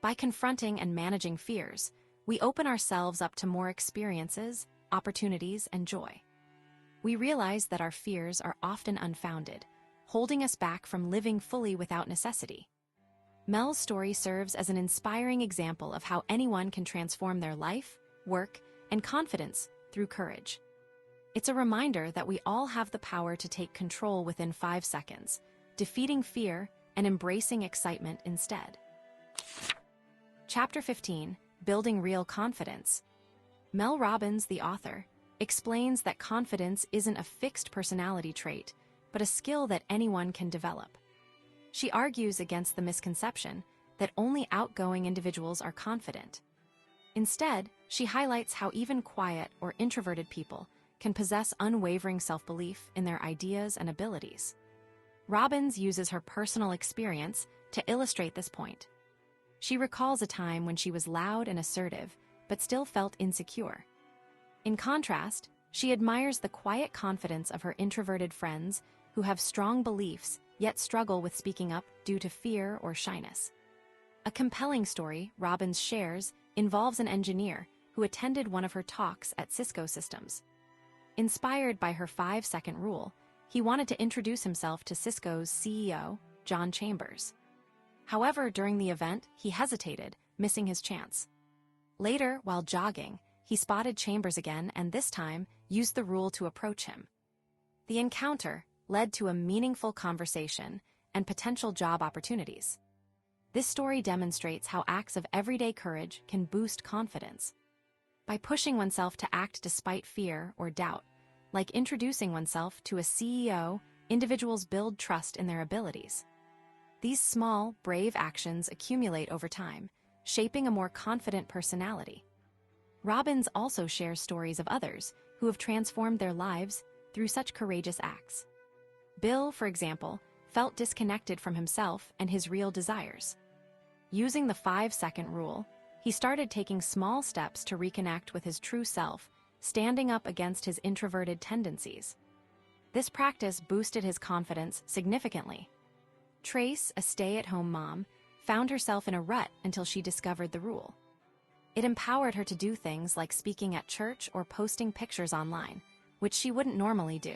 By confronting and managing fears, we open ourselves up to more experiences, opportunities, and joy. We realize that our fears are often unfounded, holding us back from living fully without necessity. Mel's story serves as an inspiring example of how anyone can transform their life, work, and confidence through courage. It's a reminder that we all have the power to take control within 5 seconds, defeating fear and embracing excitement instead. Chapter 15, Building Real Confidence. Mel Robbins, the author, explains that confidence isn't a fixed personality trait, but a skill that anyone can develop. She argues against the misconception that only outgoing individuals are confident. Instead, she highlights how even quiet or introverted people can possess unwavering self-belief in their ideas and abilities. Robbins uses her personal experience to illustrate this point. She recalls a time when she was loud and assertive, but still felt insecure. In contrast, she admires the quiet confidence of her introverted friends who have strong beliefs yet struggle with speaking up due to fear or shyness. A compelling story Robbins shares involves an engineer who attended one of her talks at Cisco Systems. Inspired by her 5-second rule, he wanted to introduce himself to Cisco's CEO, John Chambers. However, during the event, he hesitated, missing his chance. Later, while jogging, he spotted Chambers again and this time used the rule to approach him. The encounter led to a meaningful conversation and potential job opportunities. This story demonstrates how acts of everyday courage can boost confidence. By pushing oneself to act despite fear or doubt, like introducing oneself to a CEO, individuals build trust in their abilities. These small, brave actions accumulate over time, shaping a more confident personality. Robbins also shares stories of others who have transformed their lives through such courageous acts. Bill, for example, felt disconnected from himself and his real desires. Using the 5-second rule, he started taking small steps to reconnect with his true self, standing up against his introverted tendencies. This practice boosted his confidence significantly. Trace, a stay-at-home mom, found herself in a rut until she discovered the rule. It empowered her to do things like speaking at church or posting pictures online, which she wouldn't normally do.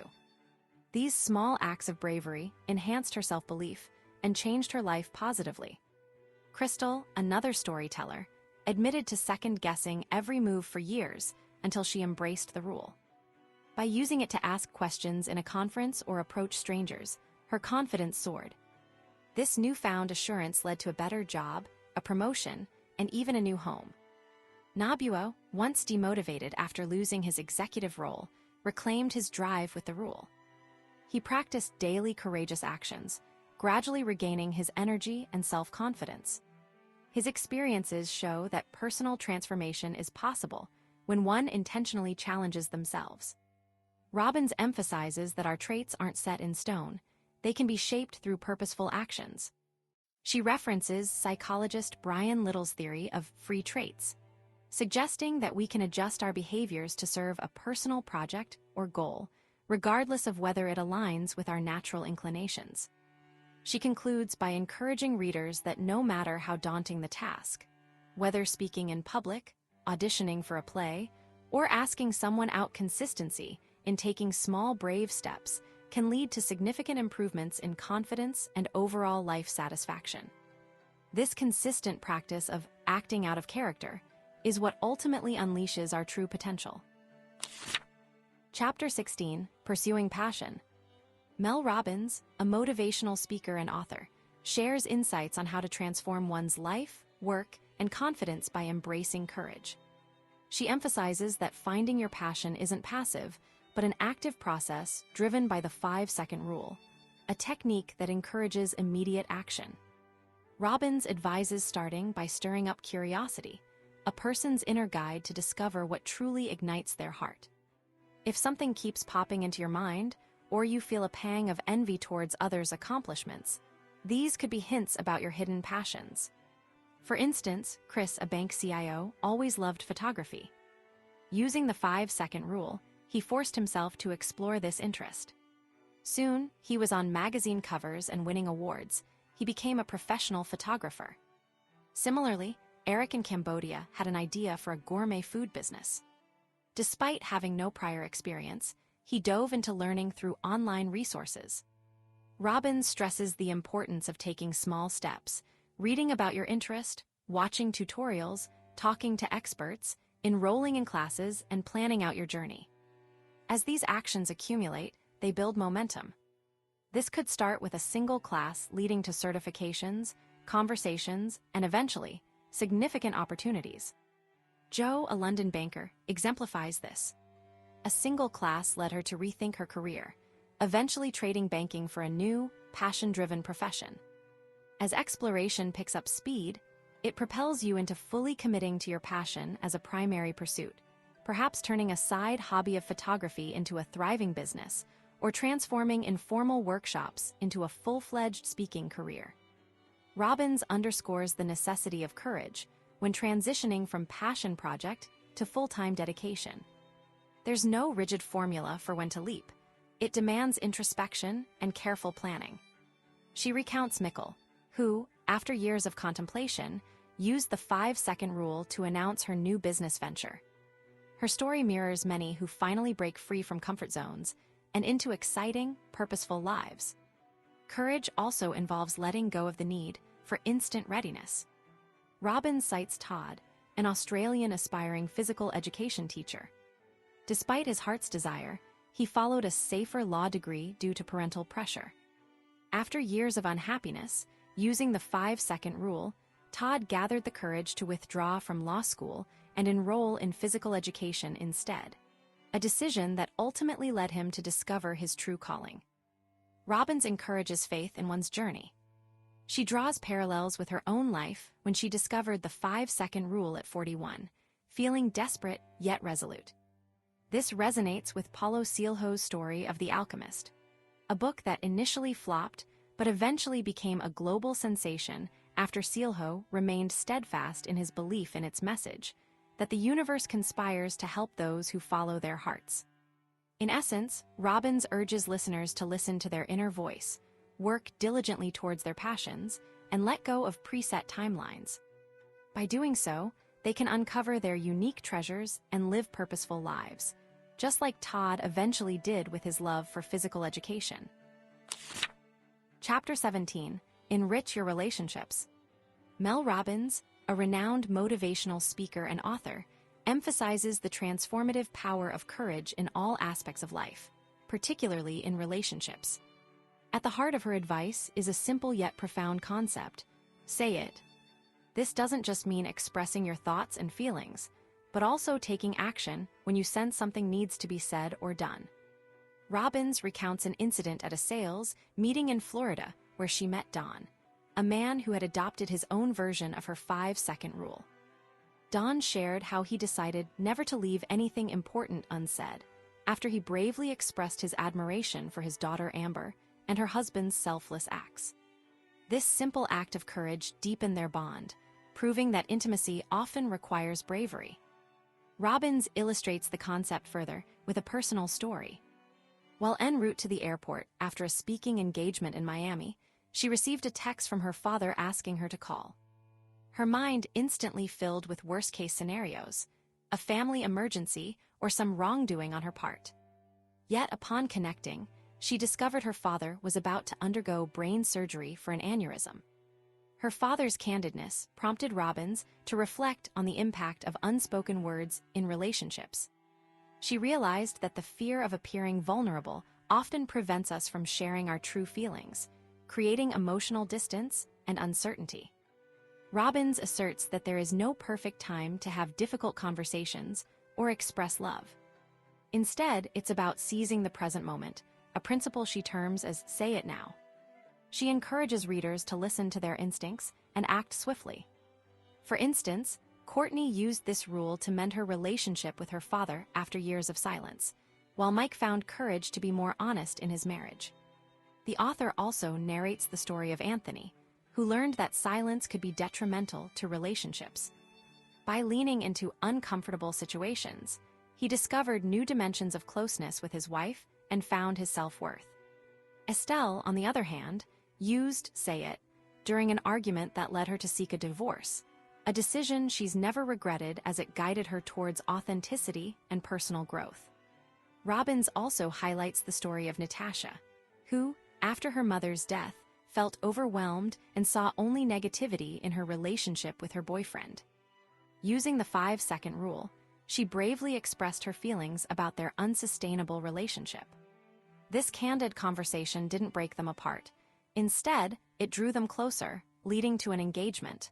These small acts of bravery enhanced her self-belief and changed her life positively. Crystal, another storyteller, admitted to second-guessing every move for years until she embraced the rule. By using it to ask questions in a conference or approach strangers, her confidence soared. This newfound assurance led to a better job, a promotion, and even a new home. Nabuo, once demotivated after losing his executive role, reclaimed his drive with the rule. He practiced daily courageous actions, gradually regaining his energy and self-confidence. His experiences show that personal transformation is possible when one intentionally challenges themselves. Robbins emphasizes that our traits aren't set in stone, they can be shaped through purposeful actions. She references psychologist Brian Little's theory of free traits, suggesting that we can adjust our behaviors to serve a personal project or goal, regardless of whether it aligns with our natural inclinations. She concludes by encouraging readers that no matter how daunting the task, whether speaking in public, auditioning for a play, or asking someone out, consistency in taking small, brave steps can lead to significant improvements in confidence and overall life satisfaction. This consistent practice of acting out of character is what ultimately unleashes our true potential. Chapter 16, Pursuing Passion. Mel Robbins, a motivational speaker and author, shares insights on how to transform one's life, work, and confidence by embracing courage. She emphasizes that finding your passion isn't passive, but an active process driven by the 5-second rule, a technique that encourages immediate action. Robbins advises starting by stirring up curiosity, a person's inner guide to discover what truly ignites their heart. If something keeps popping into your mind, or you feel a pang of envy towards others' accomplishments, these could be hints about your hidden passions. For instance, Chris, a bank CIO, always loved photography. Using the 5-second rule, he forced himself to explore this interest. Soon, he was on magazine covers and winning awards. He became a professional photographer. Similarly, Eric in Cambodia had an idea for a gourmet food business. Despite having no prior experience, he dove into learning through online resources. Robbins stresses the importance of taking small steps, reading about your interest, watching tutorials, talking to experts, enrolling in classes, and planning out your journey. As these actions accumulate, they build momentum. This could start with a single class leading to certifications, conversations, and eventually, significant opportunities. Jo, a London banker, exemplifies this. A single class led her to rethink her career, eventually trading banking for a new, passion-driven profession. As exploration picks up speed, it propels you into fully committing to your passion as a primary pursuit, perhaps turning a side hobby of photography into a thriving business, or transforming informal workshops into a full-fledged speaking career. Robbins underscores the necessity of courage when transitioning from passion project to full-time dedication. There's no rigid formula for when to leap. It demands introspection and careful planning. She recounts Mikkel, who, after years of contemplation, used the 5-second rule to announce her new business venture. Her story mirrors many who finally break free from comfort zones and into exciting, purposeful lives. Courage also involves letting go of the need for instant readiness. Robbins cites Todd, an Australian aspiring physical education teacher. Despite his heart's desire, he followed a safer law degree due to parental pressure. After years of unhappiness, using the 5-second rule, Todd gathered the courage to withdraw from law school and enroll in physical education instead, a decision that ultimately led him to discover his true calling. Robbins encourages faith in one's journey. She draws parallels with her own life when she discovered the 5-second rule at 41, feeling desperate yet resolute. This resonates with Paulo Coelho's story of The Alchemist, a book that initially flopped but eventually became a global sensation after Coelho remained steadfast in his belief in its message, that the universe conspires to help those who follow their hearts. In essence, Robbins urges listeners to listen to their inner voice, work diligently towards their passions, and let go of preset timelines. By doing so, they can uncover their unique treasures and live purposeful lives, just like Todd eventually did with his love for physical education. Chapter 17, Enrich Your Relationships. Mel Robbins, a renowned motivational speaker and author, emphasizes the transformative power of courage in all aspects of life, particularly in relationships. At the heart of her advice is a simple yet profound concept: say it. This doesn't just mean expressing your thoughts and feelings, but also taking action when you sense something needs to be said or done. Robbins recounts an incident at a sales meeting in Florida where she met Don, a man who had adopted his own version of her 5-second rule. Don shared how he decided never to leave anything important unsaid after he bravely expressed his admiration for his daughter Amber and her husband's selfless acts. This simple act of courage deepened their bond, proving that intimacy often requires bravery. Robbins illustrates the concept further with a personal story. While en route to the airport after a speaking engagement in Miami, she received a text from her father asking her to call. Her mind instantly filled with worst-case scenarios, a family emergency or some wrongdoing on her part. Yet upon connecting, she discovered her father was about to undergo brain surgery for an aneurysm. Her father's candidness prompted Robbins to reflect on the impact of unspoken words in relationships. She realized that the fear of appearing vulnerable often prevents us from sharing our true feelings, creating emotional distance and uncertainty. Robbins asserts that there is no perfect time to have difficult conversations or express love. Instead, it's about seizing the present moment, a principle she terms as "say it now." She encourages readers to listen to their instincts and act swiftly. For instance, Courtney used this rule to mend her relationship with her father after years of silence, while Mike found courage to be more honest in his marriage. The author also narrates the story of Anthony, who learned that silence could be detrimental to relationships. By leaning into uncomfortable situations, he discovered new dimensions of closeness with his wife and found his self-worth. Estelle, on the other hand, used "say it" during an argument that led her to seek a divorce, a decision she's never regretted as it guided her towards authenticity and personal growth. Robbins also highlights the story of Natasha, who, after her mother's death, felt overwhelmed and saw only negativity in her relationship with her boyfriend. Using the 5-second rule, she bravely expressed her feelings about their unsustainable relationship. This candid conversation didn't break them apart. Instead, it drew them closer, leading to an engagement.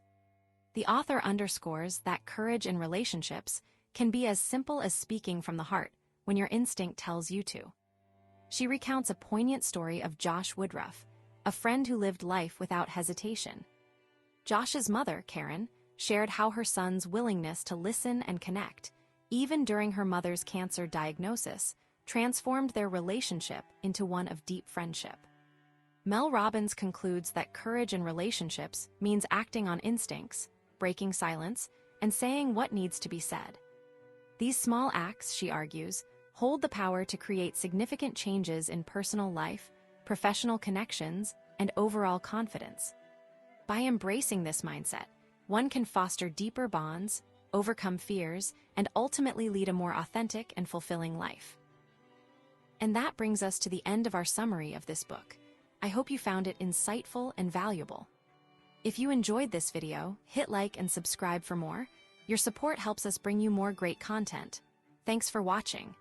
The author underscores that courage in relationships can be as simple as speaking from the heart when your instinct tells you to. She recounts a poignant story of Josh Woodruff, a friend who lived life without hesitation. Josh's mother, Karen, shared how her son's willingness to listen and connect, even during her mother's cancer diagnosis, transformed their relationship into one of deep friendship. Mel Robbins concludes that courage in relationships means acting on instincts, breaking silence, and saying what needs to be said. These small acts, she argues, hold the power to create significant changes in personal life, professional connections, and overall confidence. By embracing this mindset, one can foster deeper bonds, overcome fears, and ultimately lead a more authentic and fulfilling life. And that brings us to the end of our summary of this book. I hope you found it insightful and valuable. If you enjoyed this video, hit like and subscribe for more. Your support helps us bring you more great content. Thanks for watching.